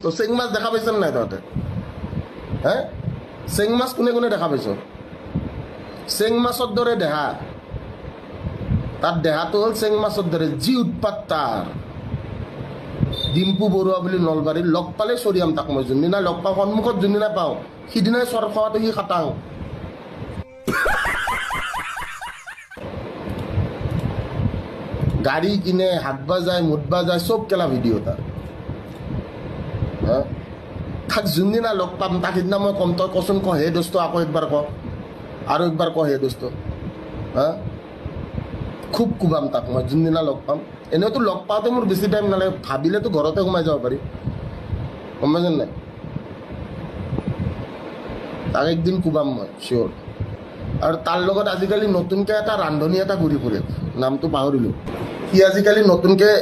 তো চেং মাছ দেখা পাইছেন নাই তহঁতে হে চেং মাছ কোনে কোনে দেখা পাইছ চেং মাছৰ দৰে দেহা তাৰ দেহাটো হল চেং মাছৰ দৰে যি উৎপাত তাৰ ডিম্পু বৰুৱা বুলি নলবাৰীৰ লগ পালে চৰিয়াম তাক মই যোনদিনা লগ পাওঁ সন্মুখত যোনদিনা পাওঁ সিদিনাই চৰ খোৱাটো সি খাটাং গাড়ী কিনে হাত বাজায় মুঠ বাজায় চব কেলা ভিডিঅ' তাৰ তাক যোনদিনা লগ পাম তাক সিদিনা মই কম তই কচোন ক হে দোস্ত আকৌ একবাৰ ক আৰু একবাৰ ক হে দোস্ত খুব কোবাম তাক মই যোনদিনা লগ পাম এনেওতো লগ পাওঁতে মোৰ বেছি টাইম নালাগে ভাবিলেতো ঘৰতে সোমাই যাব পাৰি গম পাইছেনে নাই তাক একদিন কোবাম মই চিয়'ৰ আৰু তাৰ লগত আজিকালি নতুনকৈ এটা ৰান্ধনি এটা ঘূৰি ফুৰে নামটো পাহৰিলোঁ সি আজিকালি নতুনকৈ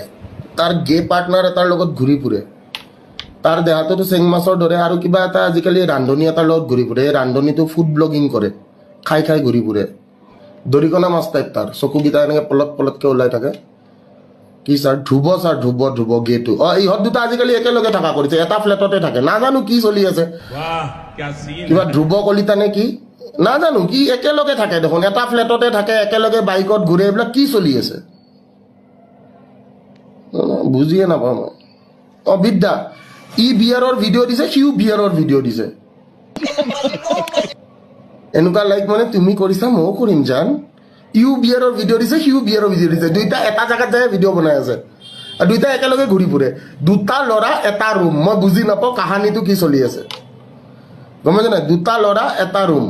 তাৰ গে পাৰ্টনাৰ এটাৰ লগত ঘূৰি ফুৰে তাৰ দেহাটোতো চেং মাছৰ দৰে আৰু কিবা এটা আজিকালি ৰান্ধনি এটাৰ লগত ঘূৰি ফুৰে এই ৰান্ধনিটো ফুড ব্লগিং কৰে খাই খাই ঘূৰি ফুৰে দৰিকণা মাছ টাইপ তাৰ চকুকেইটা এনেকৈ পলট পলটকৈ ওলাই থাকে কি ছাৰ ধ্ৰুৱ গেটো ইহঁত দুটা আজিকালি একেলগে থকা কৰিছে এটা ফ্লেটতে থাকে নাজানো কি চলি আছে কিবা ধ্ৰুৱ কলিতা নে কি নাজানো কি একেলগে থাকে দেখোন এটা ফ্লেটতে থাকে একেলগে বাইকত ঘূৰে এইবিলাক কি চলি আছে বুজিয়ে নাপাওঁ মই বিদ্যা ই বিয়াৰৰ ভিডিঅ' দিছে সিও বিয়াৰৰ ভিডিঅ' দিছে এনেকুৱা লাইক মানে তুমি কৰিছা ময়ো কৰিম জান ইউ বিয়াৰৰ ভিডিঅ' দিছে সিও বিয়াৰৰ ভিডিঅ' দিছে দুইটা এটা জেগাত যায় ভিডিঅ' বনাই আছে আৰু দুইটা একেলগে ঘূৰি ফুৰে দুটা ল'ৰা এটা ৰুম মই বুজি নাপাওঁ কাহানীটো কি চলি আছে গম পাইছে নাই দুটা ল'ৰা এটা ৰুম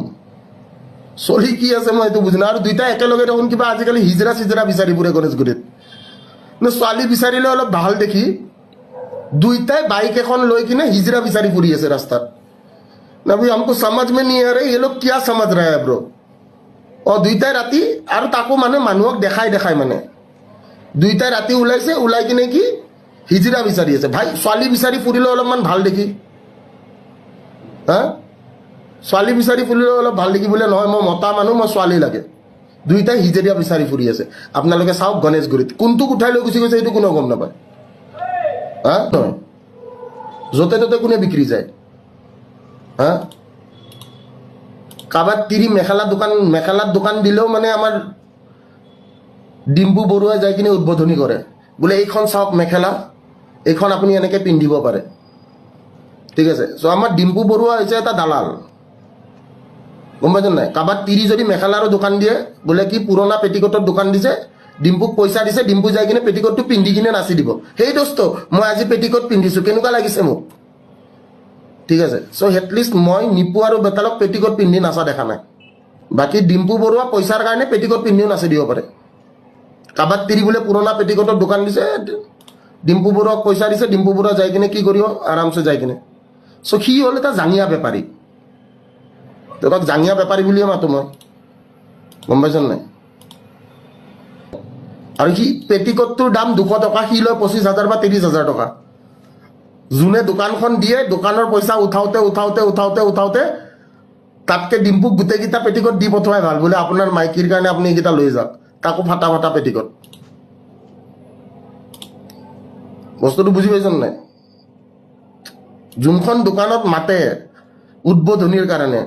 চলি কি আছে মই এইটো বুজি নাই আৰু দুইটা একেলগে দেখোন কিবা আজিকালি হিজৰা চিজৰা বিচাৰি ফুৰে গণেশগুৰিত ছোৱালী বিচাৰিলে অলপ ভাল দেখি দুইটাই বাইক এখন লৈ কিনে হিজৰা বিচাৰি ফুৰি আছে ৰাস্তাত না ভাই हमको समझ में नहीं आ रहा ये लोग क्या समझ रहा है ब्रो দুইটাই ৰাতি আৰু তাকো মানে মানুহক দেখাই মানে দুইটাই ৰাতি ওলাইছে ওলাই কিনে কি হিজৰা বিচাৰি আছে ভাই ছোৱালী বিচাৰি ফুৰিলে অলপমান ভাল দেখি ছোৱালী বিচাৰি ফুৰিলে অলপ ভাল দেখি বোলে নহয় মই মতা মানুহ মই ছোৱালী লাগে দুইটাই হিজৰিয়া বিচাৰি ফুৰি আছে আপোনালোকে চাওক গণেশগুৰিত কোনটো উঠাই লৈ গুচি গৈছে এইটো কোনো গম নাপায় য'তে ত'তে কোনে বিক্ৰী যায় কাবাত তিৰি মেখেলাৰ দোকান দিলেও মানে আমাৰ ডিম্পু বৰুৱাই যাই কিনে উদ্বোধনী কৰে বোলে এইখন চাওক মেখেলা এইখন আপুনি এনেকৈ পিন্ধিব পাৰে ঠিক আছে চ' আমাৰ ডিম্পু বৰুৱা হৈছে এটা দালাল গম পাইছেনে নাই কাবাত তিৰি যদি মেখেলাৰো দোকান দিয়ে বোলে কি পুৰণা পেটিকোটৰ দোকান দিছে ডিম্পুক পইচা দিছে ডিম্পু যাই কিনে পেটিকোটটো পিন্ধি কিনে নাচি দিব সেই দোস্ত মই আজি পেটিকোট পিন্ধিছোঁ কেনেকুৱা লাগিছে মোক ঠিক আছে চ' এটলিষ্ট মই নিপু আৰু বেতালক পেটিকোট পিন্ধি নাচা দেখা নাই বাকী ডিম্পু বৰুৱা পইচাৰ কাৰণে পেটিকোট পিন্ধিও নাচি দিব পাৰে কাবাত তিৰি বোলে পুৰণা পেটিকোটৰ দোকান দিছে ডিম্পু বৰুৱাক পইচা দিছে ডিম্পু বৰুৱা যাই কিনে কি কৰিব আৰামছে যাই কিনে চ' সি হ'ল এটা জাঙিয়া বেপাৰী তাক জাঙিয়া বেপাৰী বুলিয়ে মাতো মই গম পাইছেনে নাই আৰু সি পেটিকোটটোৰ দাম 200 টকা সি লয় 25,000 বা 30,000 টকা যোনে দোকানখন দিয়ে দোকানৰ পইচা উঠাওতে তাতকে ডিম্পুক গোটেইকেইটা পেটিকোট দি পঠোৱাই ভাল বোলে আপোনাৰ মাইকীৰ কাৰণে আপুনি এইকেইটা লৈ যাওক তাকো ফাটা পেটিকোট বস্তুটো বুজি পাইছেনে নাই যোনখন দোকানত মাতে উদ্বোধনীৰ কাৰণে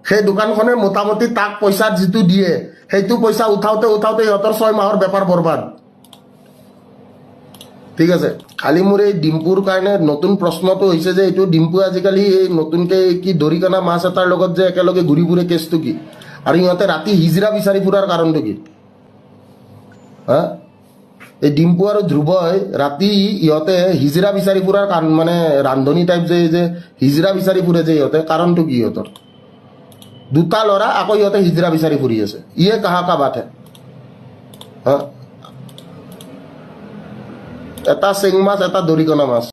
সেই দোকানখনে মোটামুটি তাক পইচা যিটো দিয়ে সেইটো পইচা উঠাওতে সিহঁতৰ 6 মাহৰ বেপাৰ বৰবাদ ঠিক আছে খালি মোৰ এই ডিম্পুৰ কাৰণে নতুন প্ৰশ্নটো হৈছে যে এইটো ডিম্পু আজিকালি এই নতুনকৈ কি দৰিকণা মাছ এটাৰ লগত যে একেলগে ঘূৰি ফুৰে কেছটো কি আৰু সিহঁতে ৰাতি হিজৰা বিচাৰি ফুৰাৰ কাৰণটো কি এই ডিম্পু আৰু ধ্ৰুৱই ৰাতি ইহঁতে হিজৰা বিচাৰি ফুৰাৰ কাৰণ মানে ৰান্ধনি টাইপ যে হিজৰা বিচাৰি ফুৰে যে ইহঁতে কাৰণটো কি ইহঁতৰ দুটা ল'ৰা আকৌ ইহঁতে হিজৰা বিচাৰি ফুৰি আছে ইয়ে কাহা কা বাত হে এটা চেং মাছ এটা দৰিকণা মাছ